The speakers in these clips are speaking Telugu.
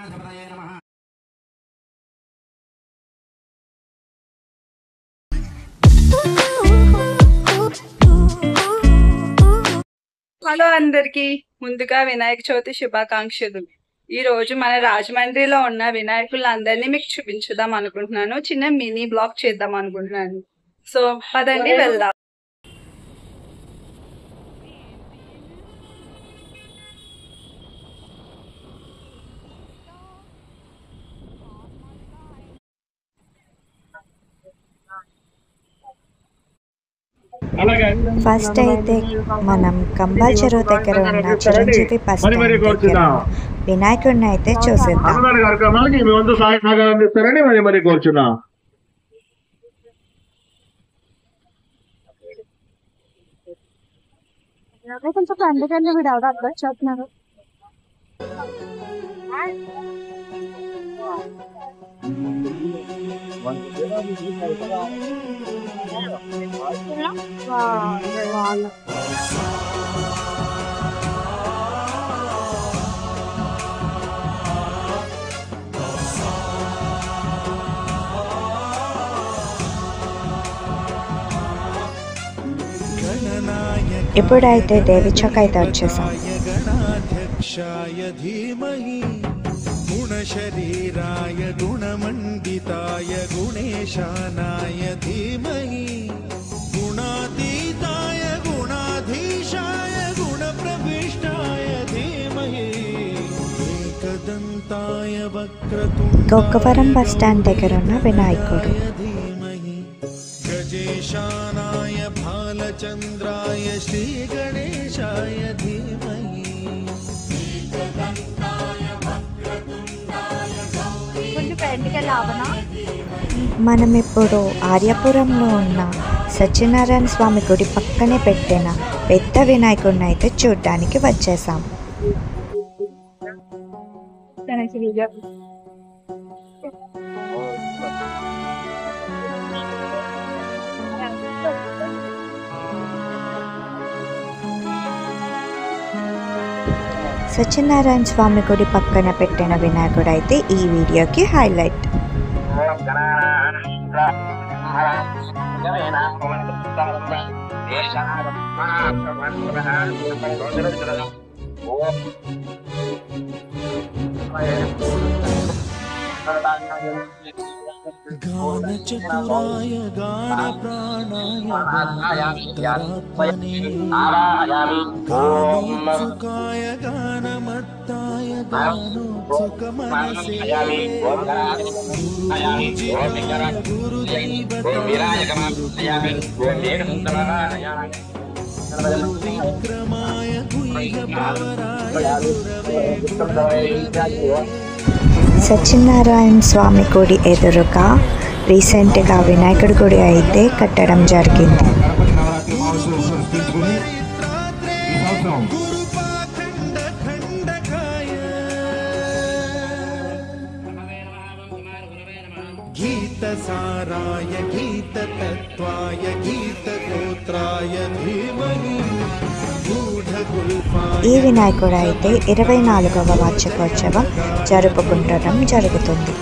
హలో అందరికి ముందుగా వినాయక చవితి శుభాకాంక్షలు। ఈ రోజు మన రాజమండ్రిలో ఉన్న వినాయకులందరినీ మీకు చూపించుదాం అనుకుంటున్నాను। చిన్న మినీ బ్లాగ్ చేద్దాం అనుకుంటున్నాను। సో పదండి వెళ్దాం। ఫస్ట్ అయితే మనం కంబాల్ చెరువు దగ్గర ఉన్న చిరంజీవి బస్ స్టాండ్ దగ్గర వినాయకుడిని అయితే చూసేద్దాం। ఇప్పుడైతే దేవి చౌక్ అయితే వచ్చేసాం। गुणशरीराय गुणमण्डिताय गुणेशानाय धीमहि गुणातीताय गुणाधीशाय गुणप्रविष्टाय धीमहि एकदन्ताय वक्रतुण्डाय గొక్కవరం బస్ స్టాండ్ దగ్గర ఉన్న వినాయకుడు। धीमहि गजेशानाय भालचन्द्राय श्रीगणेशाय धीमहि। మనం ఇప్పుడు ఆర్యపురంలో ఉన్న సత్యనారాయణ స్వామి గుడి పక్కనే పెట్టిన పెద్ద వినాయకుడిని అయితే చూడ్డానికి వచ్చేసాం। సత్యనారాయణ స్వామి గుడి పక్కన పెట్టిన వినాయకుడు అయితే ఈ వీడియోకి హైలైట్। गान चतुराय गान प्राणाय गानोत्सुकाय गानमत्ताय गानोत्सुकमनसे गुरुविक्रमाय गुह्यपराय సత్యనారాయణ స్వామి గుడి ఎదురుగా రీసెంట్గా వినాయకుడి గుడి అయితే కట్టడం జరిగింది। गीतसाराय गीततत्त्वाय गीतगोत्राय धीमहि ఈ వినాయకుడు అయితే 24వ వార్షికోత్సవం జరుపుకుంటడం జరుగుతుంది।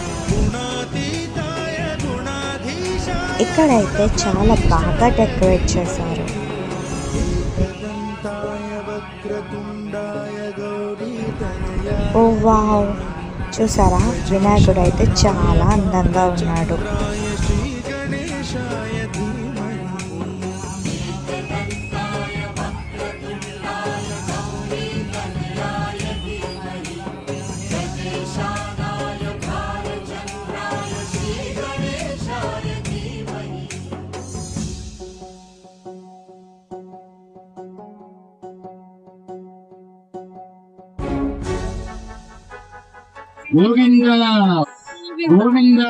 ఇక్కడైతే చాలా బాగా డెకరేట్ చేశారు। ఓ వావ్, చూసారా వినాయకుడు అయితే చాలా అందంగా ఉన్నాడు। గోవింద గోవింద